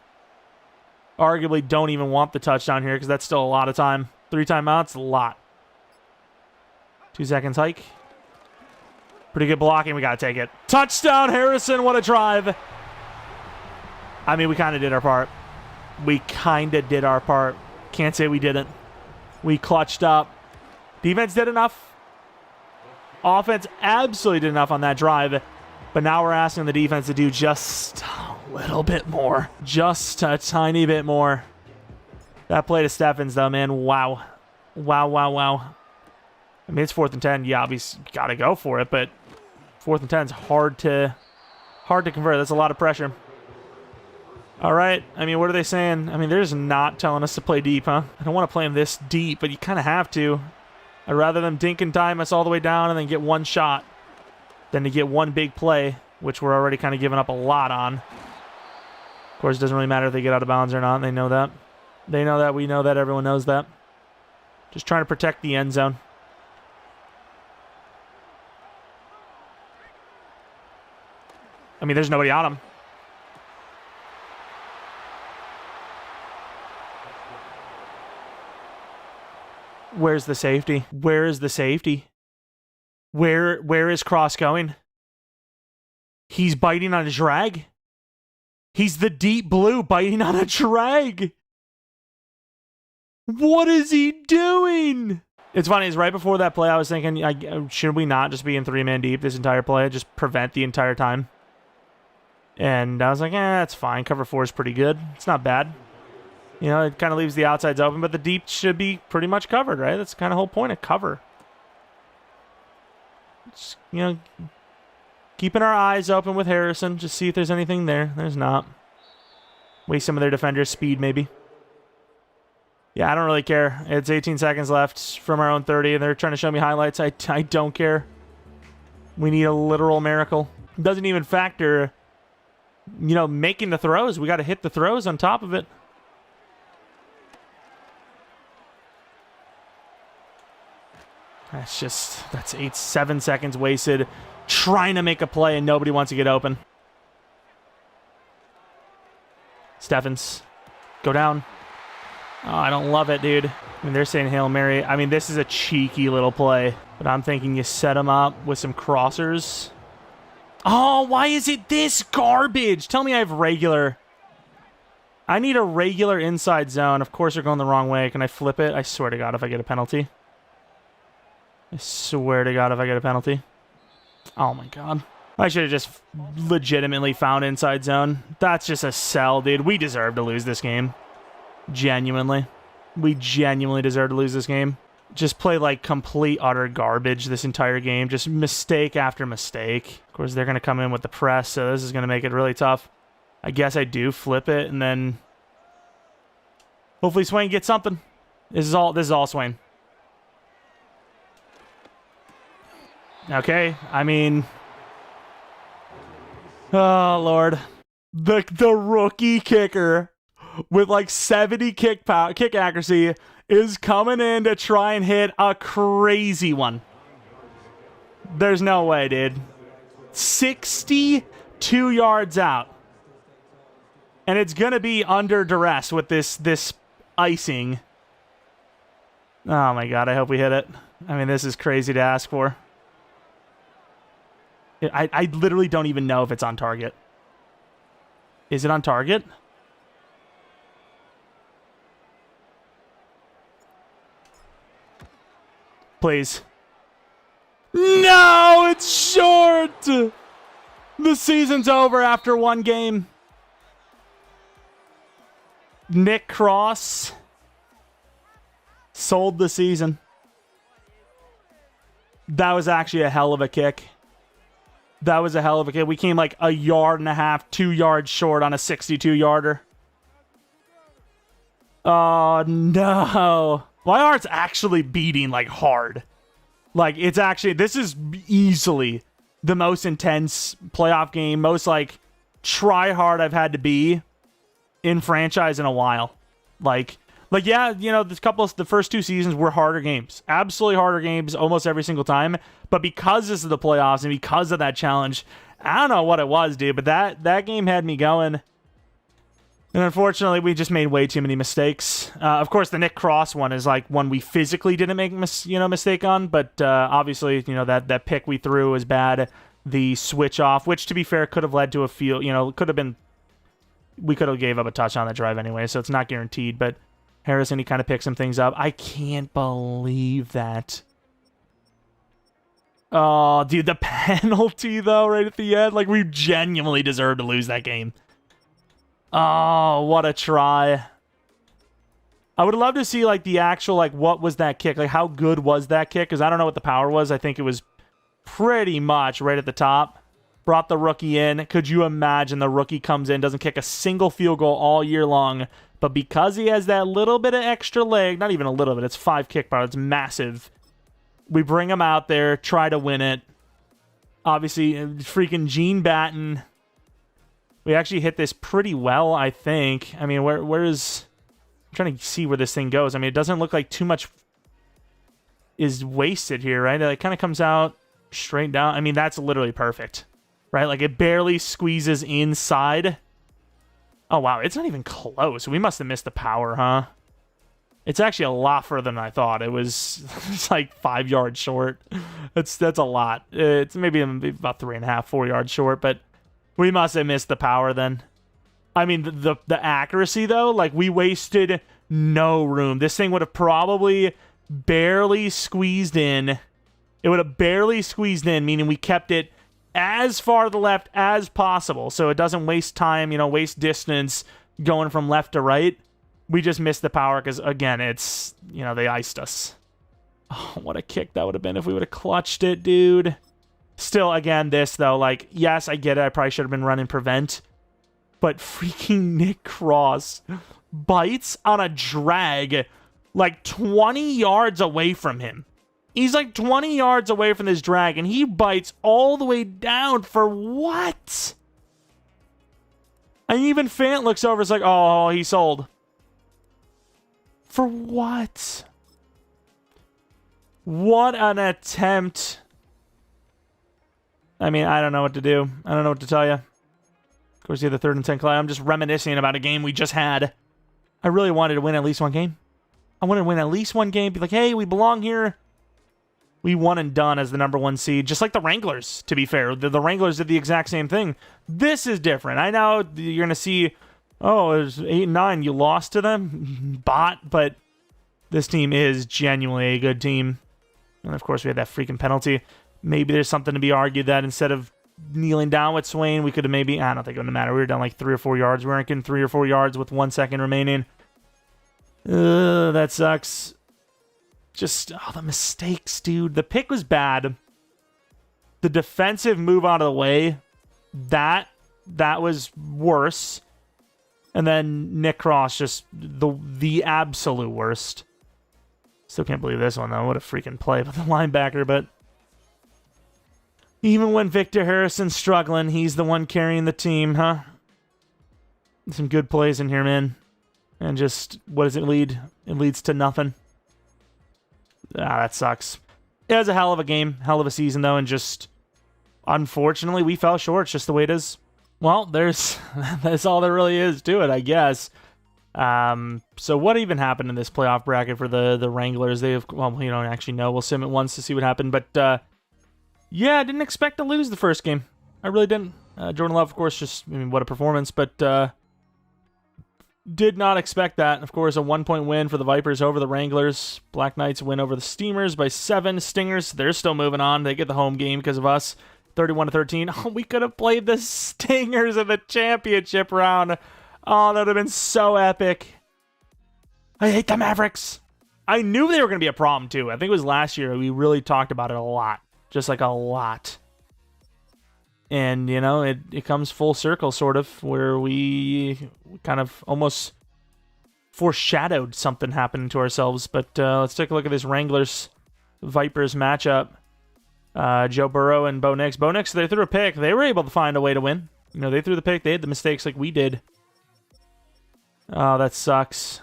Arguably don't even want the touchdown here because that's still a lot of time. 3 timeouts, a lot. 2 seconds hike. Pretty good blocking. We got to take it. Touchdown, Harrison. What a drive. I mean, we kind of did our part. Can't say we didn't. We clutched up. Defense did enough. Offense absolutely did enough on that drive. But now we're asking the defense to do just a little bit more. Just a tiny bit more. That play to Steffens, though, man. Wow. Wow. I mean, it's 4th and 10. Yeah, obviously, got to go for it, but 4th and 10 is hard to convert. That's a lot of pressure. All right. I mean, what are they saying? I mean, they're just not telling us to play deep, huh? I don't want to play them this deep, but you kind of have to. I'd rather them dink and dime us all the way down and then get one shot than to get one big play, which we're already kind of giving up a lot on. Of course, it doesn't really matter if they get out of bounds or not. They know that. They know that. We know that. Everyone knows that. Just trying to protect the end zone. I mean, there's nobody on him. Where's the safety? Where is the safety? Where is Cross going? He's biting on a drag. He's the deep blue biting on a drag. What is he doing? It's funny, is right before that play, I was thinking, should we not just be in 3-man deep this entire play? Just prevent the entire time. And I was like, that's fine. Cover 4 is pretty good. It's not bad. You know, it kind of leaves the outsides open, but the deep should be pretty much covered, right? That's kind of the whole point of cover. Just, you know, keeping our eyes open with Harrison. Just see if there's anything there. There's not. Waste some of their defenders' speed, maybe. Yeah, I don't really care. It's 18 seconds left from our own 30, and they're trying to show me highlights. I don't care. We need a literal miracle. It doesn't even factor, you know, making the throws. We got to hit the throws on top of it. That's 7 seconds wasted trying to make a play, and nobody wants to get open. Steffens, go down. Oh, I don't love it, dude. I mean, they're saying Hail Mary. I mean, this is a cheeky little play, but I'm thinking you set them up with some crossers. Oh, why is it this garbage? Tell me I have regular. I need a regular inside zone. Of course, they're going the wrong way. Can I flip it? I swear to God if I get a penalty. I swear to God if I get a penalty. Oh, my God. I should have just legitimately found inside zone. That's just a sell, dude. We deserve to lose this game. Genuinely. We genuinely deserve to lose this game. Just play like complete, utter garbage this entire game. Just mistake after mistake. Of course, they're going to come in with the press, so this is going to make it really tough. I guess I do flip it, and then hopefully Swain gets something. This is all Swain. Okay, I mean... Oh, Lord. The rookie kicker with like 70 kick accuracy is coming in to try and hit a crazy one. There's no way, dude. 62 yards out. And it's going to be under duress with this icing. Oh, my God. I hope we hit it. I mean, this is crazy to ask for. I literally don't even know if it's on target. Is it on target? Please. No, it's short. The season's over after one game. Nick Cross sold the season. That was actually a hell of a kick. That was a hell of a kick. We came like a yard and a half, 2 yards short on a 62-yarder. Oh, no. My heart's actually beating like hard. Like, it's actually, this is easily the most intense playoff game, most like try hard I've had to be in franchise in a while. Like yeah, you know, the first two seasons were harder games, absolutely harder games almost every single time. But because this is the playoffs and because of that challenge, I don't know what it was, dude, but that game had me going. And unfortunately, we just made way too many mistakes. Of course, the Nick Cross one is like one we physically didn't make mistake on, but obviously, you know, that pick we threw was bad. The switch off, which to be fair could have led to a field, you know, could have been. We could have gave up a touch on that drive anyway, so it's not guaranteed. But Harrison, he kind of picked some things up. I can't believe that. Oh, dude, the penalty, though, right at the end. Like, we genuinely deserve to lose that game. Oh, what a try. I would love to see, like, the actual, like, what was that kick? Like, how good was that kick? Because I don't know what the power was. I think it was pretty much right at the top. Brought the rookie in. Could you imagine the rookie comes in, doesn't kick a single field goal all year long, but because he has that little bit of extra leg, not even a little bit, it's 5 kick power, it's massive. We bring him out there, try to win it. Obviously, freaking Gene Batten. We actually hit this pretty well, I think. I mean, where is... I'm trying to see where this thing goes. I mean, it doesn't look like too much is wasted here, right? It kind of comes out straight down. I mean, that's literally perfect, right? Like, it barely squeezes inside. Oh, wow. It's not even close. We must have missed the power, huh? It's actually a lot further than I thought. It's like 5 yards short. That's a lot. It's maybe about 3.5, 4 yards short, but we must have missed the power then. I mean, the accuracy, though, like, we wasted no room. This thing would have probably barely squeezed in. It would have barely squeezed in, meaning we kept it as far to the left as possible, so it doesn't waste time, you know, waste distance going from left to right. We just missed the power because, again, it's, you know, they iced us. Oh, what a kick that would have been if we would have clutched it, dude. Still, again, this, though, like, yes, I get it. I probably should have been running prevent. But freaking Nick Cross bites on a drag like 20 yards away from him. He's like 20 yards away from this drag, and he bites all the way down for what? And even Fant looks over, it's like, oh, he sold. For what? What an attempt. I mean, I don't know what to do. I don't know what to tell you. Of course, you have the 3rd and 10 play. I'm just reminiscing about a game we just had. I really wanted to win at least one game. I wanted to win at least one game. Be like, hey, we belong here. We won and done as the #1 seed. Just like the Wranglers, to be fair. The Wranglers did the exact same thing. This is different. I know you're going to see Oh, it was 8-9. You lost to them? Bot, but this team is genuinely a good team. And of course, we had that freaking penalty. Maybe there's something to be argued that instead of kneeling down with Swain, we could have maybe... I don't think it would matter. We were down like 3 or 4 yards. We weren't getting 3 or 4 yards with 1 second remaining. That sucks. Just, the mistakes, dude. The pick was bad. The defensive move out of the way, that was worse. And then Nick Cross, just the absolute worst. Still can't believe this one, though. What a freaking play by the linebacker, but... Even when Victor Harrison's struggling, he's the one carrying the team, huh? Some good plays in here, man. And just, what does it lead? It leads to nothing. That sucks. It was a hell of a game, hell of a season, though, and just, unfortunately, we fell short. It's just the way it is. Well, that's all there really is to it, I guess. So what even happened in this playoff bracket for the Wranglers? They have, well, we don't actually know. We'll sim it once to see what happened, but, yeah, I didn't expect to lose the first game. I really didn't. Jordan Love, of course, just, what a performance, but did not expect that. Of course, a 1-point win for the Vipers over the Wranglers. Black Knights win over the Steamers by 7. Stingers, they're still moving on. They get the home game because of us, 31-13. Oh, we could have played the Stingers in the championship round. Oh, that would have been so epic. I hate the Mavericks. I knew they were going to be a problem, too. I think it was last year. We really talked about it a lot. Just like a lot. And, it comes full circle, sort of, where we kind of almost foreshadowed something happening to ourselves. But let's take a look at this Wranglers-Vipers matchup. Joe Burrow and Bo Nix. Bo Nix, they threw a pick. They were able to find a way to win. They threw the pick. They had the mistakes like we did. Oh, that sucks.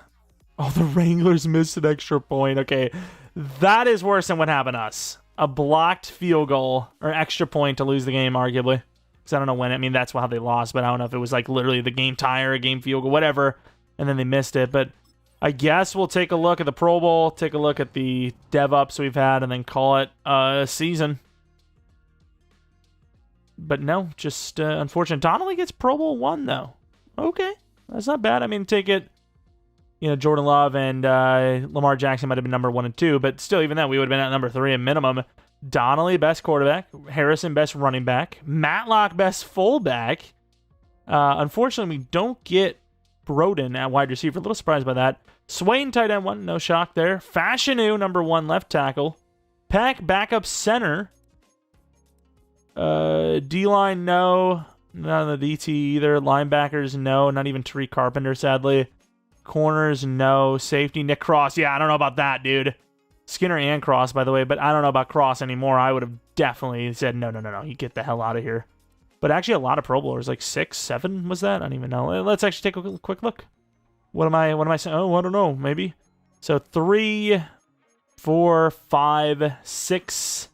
Oh, the Wranglers missed an extra point. Okay, that is worse than what happened to us. A blocked field goal or extra point to lose the game, arguably. Because I don't know when. I mean, that's how they lost, but I don't know if it was like literally the game tie or a game field goal, whatever, and then they missed it. But I guess we'll take a look at the Pro Bowl, take a look at the dev-ups we've had, and then call it a season. But no, just unfortunate. Donnelly gets Pro Bowl 1, though. Okay, that's not bad. I mean, take it. Jordan Love and Lamar Jackson might have been number 1 and 2, but still, even then, we would have been at number 3 at minimum. Donnelly, best quarterback. Harrison, best running back. Matlock, best fullback. Unfortunately, we don't get Broden at wide receiver. A little surprised by that. Swain, tight end 1. No shock there. Fashanu, number 1 left tackle. Peck, backup center. D-line, no. None of the DT either. Linebackers, no. Not even Tariq Carpenter, sadly. Corners, no. Safety, Nick Cross. Yeah, I don't know about that, dude. Skinner and Cross, by the way, but I don't know about Cross anymore. I would have definitely said, no. You get the hell out of here. But actually, a lot of Pro Bowlers, like 6, 7 was that? I don't even know. Let's actually take a quick look. What am I saying? Oh, I don't know, maybe. So 3, 4, 5, 6,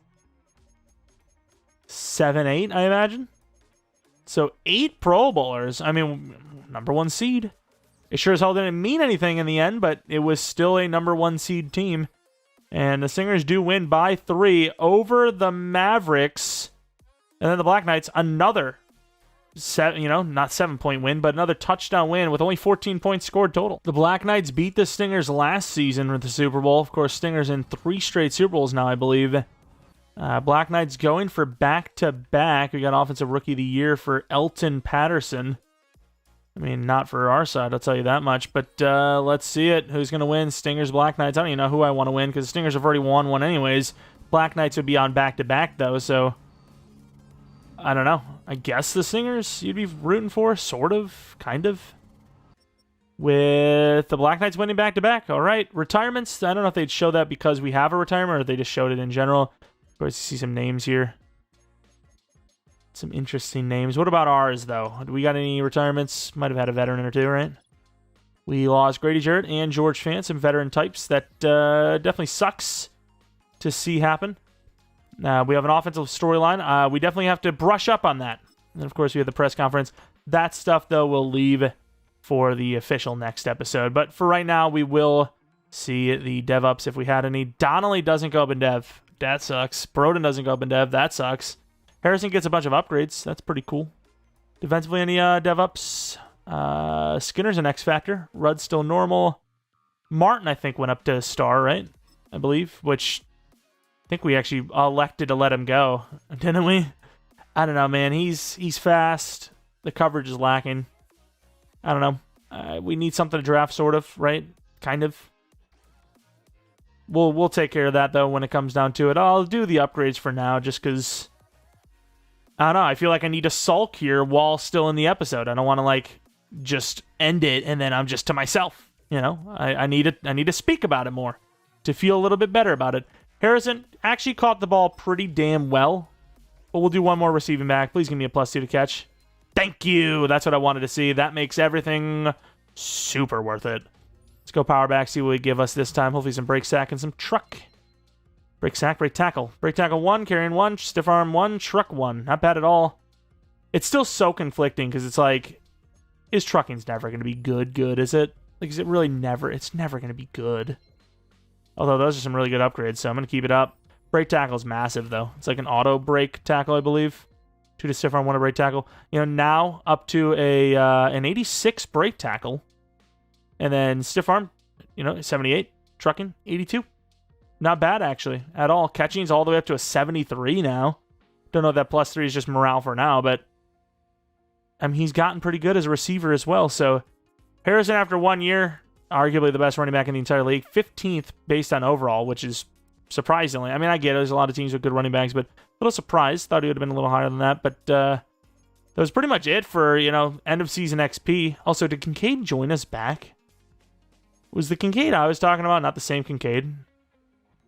7, 8, I imagine. So 8 Pro Bowlers. I mean, number 1 seed. It sure as hell didn't mean anything in the end, but it was still a number 1 seed team. And the Stingers do win by 3 over the Mavericks. And then the Black Knights, another, not 7-point win, but another touchdown win with only 14 points scored total. The Black Knights beat the Stingers last season with the Super Bowl. Of course, Stingers in 3 straight Super Bowls now, I believe. Black Knights going for back-to-back. We got Offensive Rookie of the Year for Elton Patterson. I mean, not for our side, I'll tell you that much. But let's see it. Who's going to win? Stingers, Black Knights. I don't even know who I want to win because the Stingers have already won one anyways. Black Knights would be on back-to-back, though, so I don't know. I guess the Stingers you'd be rooting for, sort of, kind of. With the Black Knights winning back-to-back. All right, retirements. I don't know if they'd show that because we have a retirement or if they just showed it in general. Of course, you see some names here. Some interesting names. What about ours, though? Do we got any retirements? Might have had a veteran or two, right? We lost Grady Jarrett and George Fant, some veteran types. That definitely sucks to see happen. We have an offensive storyline. We definitely have to brush up on that. And, of course, we have the press conference. That stuff, though, we'll leave for the official next episode. But for right now, we will see the dev-ups if we had any. Donnelly doesn't go up in dev. That sucks. Broden doesn't go up in dev. That sucks. Harrison gets a bunch of upgrades. That's pretty cool. Defensively, any dev-ups? Skinner's an X Factor. Rudd's still normal. Martin, I think, went up to star, right? I believe, which I think we actually elected to let him go, didn't we? I don't know, man. He's fast. The coverage is lacking. I don't know. We need something to draft, sort of, right? Kind of. We'll take care of that, though, when it comes down to it. I'll do the upgrades for now, just because, I don't know, I feel like I need to sulk here while still in the episode. I don't want to, like, just end it, and then I'm just to myself, you know? I need to speak about it more, to feel a little bit better about it. Harrison actually caught the ball pretty damn well, but we'll do one more receiving back. Please give me a +2 to catch. Thank you! That's what I wanted to see. That makes everything super worth it. Let's go power back, see what we give us this time. Hopefully some break sack and some truck. Break sack, break tackle. Break tackle 1, carrying 1, stiff arm 1, truck 1. Not bad at all. It's still so conflicting because it's like, his trucking's never going to be good, is it? Like, is it really never? It's never going to be good. Although those are some really good upgrades, so I'm going to keep it up. Break tackle is massive, though. It's like an auto break tackle, I believe. 2 to stiff arm, 1 to break tackle. You know, now up to an 86 break tackle. And then stiff arm, you know, 78. Trucking, 82. Not bad, actually, at all. Catching's all the way up to a 73 now. Don't know if that +3 is just morale for now, but I mean, he's gotten pretty good as a receiver as well. So Harrison, after 1 year, arguably the best running back in the entire league. 15th based on overall, which is surprisingly. I mean, I get it. There's a lot of teams with good running backs, but a little surprised. Thought he would have been a little higher than that. But that was pretty much it for, you know, end of season XP. Also, did Kincaid join us back? Was the Kincaid I was talking about not the same Kincaid?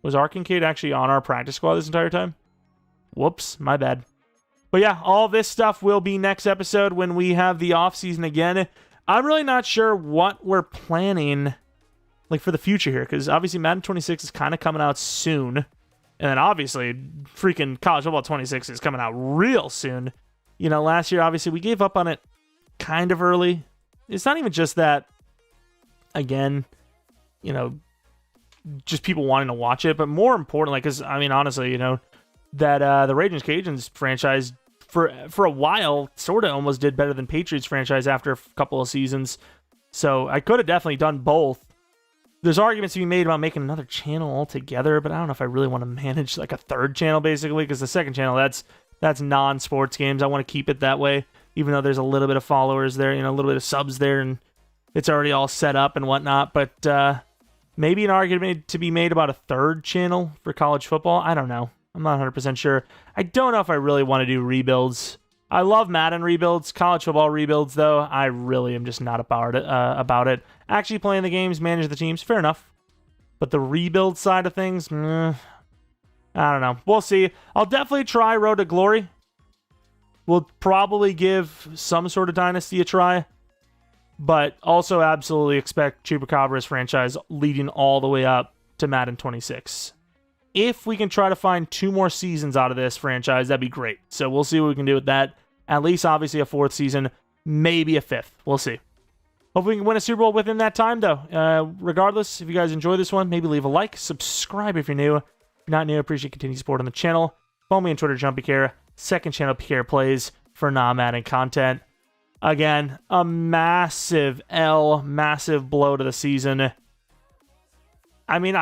Was our Kincaid actually on our practice squad this entire time? Whoops, my bad. But yeah, all this stuff will be next episode when we have the offseason again. I'm really not sure what we're planning, like, for the future here, because obviously Madden 26 is kind of coming out soon. And then obviously freaking College Football 26 is coming out real soon. You know, last year, obviously, we gave up on it kind of early. It's not even just that, again, you know, just people wanting to watch it, but more importantly, because, I mean, honestly, you know, that the Raging Cajuns franchise for a while sort of almost did better than Patriots franchise after a couple of seasons. So I could have definitely done both. There's arguments to be made about making another channel altogether, but I don't know if I really want to manage like a third channel, basically, because the second channel, that's non-sports games. I want to keep it that way, even though there's a little bit of followers there, you know, a little bit of subs there, and it's already all set up and whatnot. But maybe an argument to be made about a third channel for college football. I don't know. I'm not 100% sure. I don't know if I really want to do rebuilds. I love Madden rebuilds, college football rebuilds, though. I really am just not about it. Actually playing the games, manage the teams, fair enough. But the rebuild side of things, I don't know. We'll see. I'll definitely try Road to Glory. We'll probably give some sort of Dynasty a try. But also absolutely expect Chupacabras Franchise leading all the way up to Madden 26. If we can try to find 2 more seasons out of this franchise, that'd be great. So we'll see what we can do with that. At least, obviously, a 4th season, maybe a 5th. We'll see. Hopefully we can win a Super Bowl within that time, though. Regardless, if you guys enjoy this one, maybe leave a like, subscribe if you're new. If you're not new, I appreciate continued support on the channel. Follow me on Twitter, Jeromepkr. Second channel, Pkr Plays, for non-Madden content. Again, a massive L, massive blow to the season. I mean,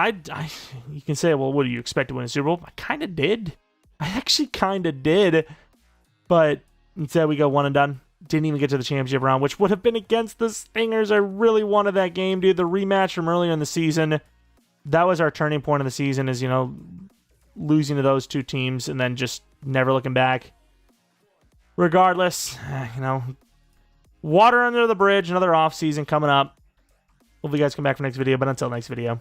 you can say, well, what do you expect to win a Super Bowl? I kind of did. I actually kind of did. But instead, we go 1 and done. Didn't even get to the championship round, which would have been against the Stingers. I really wanted that game, dude. The rematch from earlier in the season. That was our turning point of the season, is, you know, losing to those 2 teams and then just never looking back. Regardless, you know, water under the bridge, another offseason coming up. Hopefully you guys come back for next video, but until next video,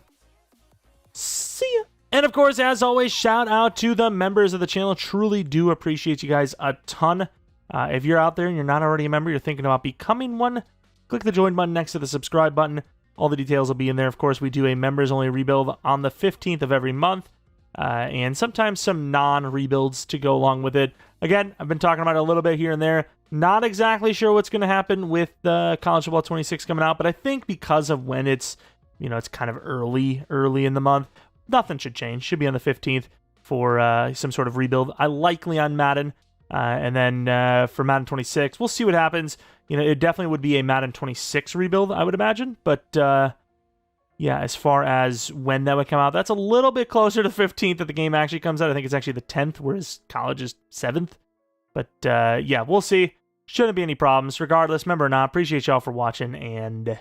see ya. And of course, as always, shout out to the members of the channel. Truly do appreciate you guys a ton. If you're out there and you're not already a member, you're thinking about becoming one, click the join button next to the subscribe button. All the details will be in there. Of course, we do a members only rebuild on the 15th of every month. And sometimes some non-rebuilds to go along with it. Again, I've been talking about it a little bit here and there. Not exactly sure what's going to happen with the College Football 26 coming out, but I think because of when it's, you know, it's kind of early in the month, nothing should change. Should be on the 15th for some sort of rebuild. I likely on Madden. And then for Madden 26, we'll see what happens. You know, it definitely would be a Madden 26 rebuild, I would imagine. But yeah, as far as when that would come out, that's a little bit closer to the 15th that the game actually comes out. I think it's actually the 10th, whereas college is 7th. But yeah, we'll see. Shouldn't be any problems. Regardless, remember or not, appreciate y'all for watching, and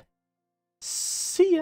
see ya.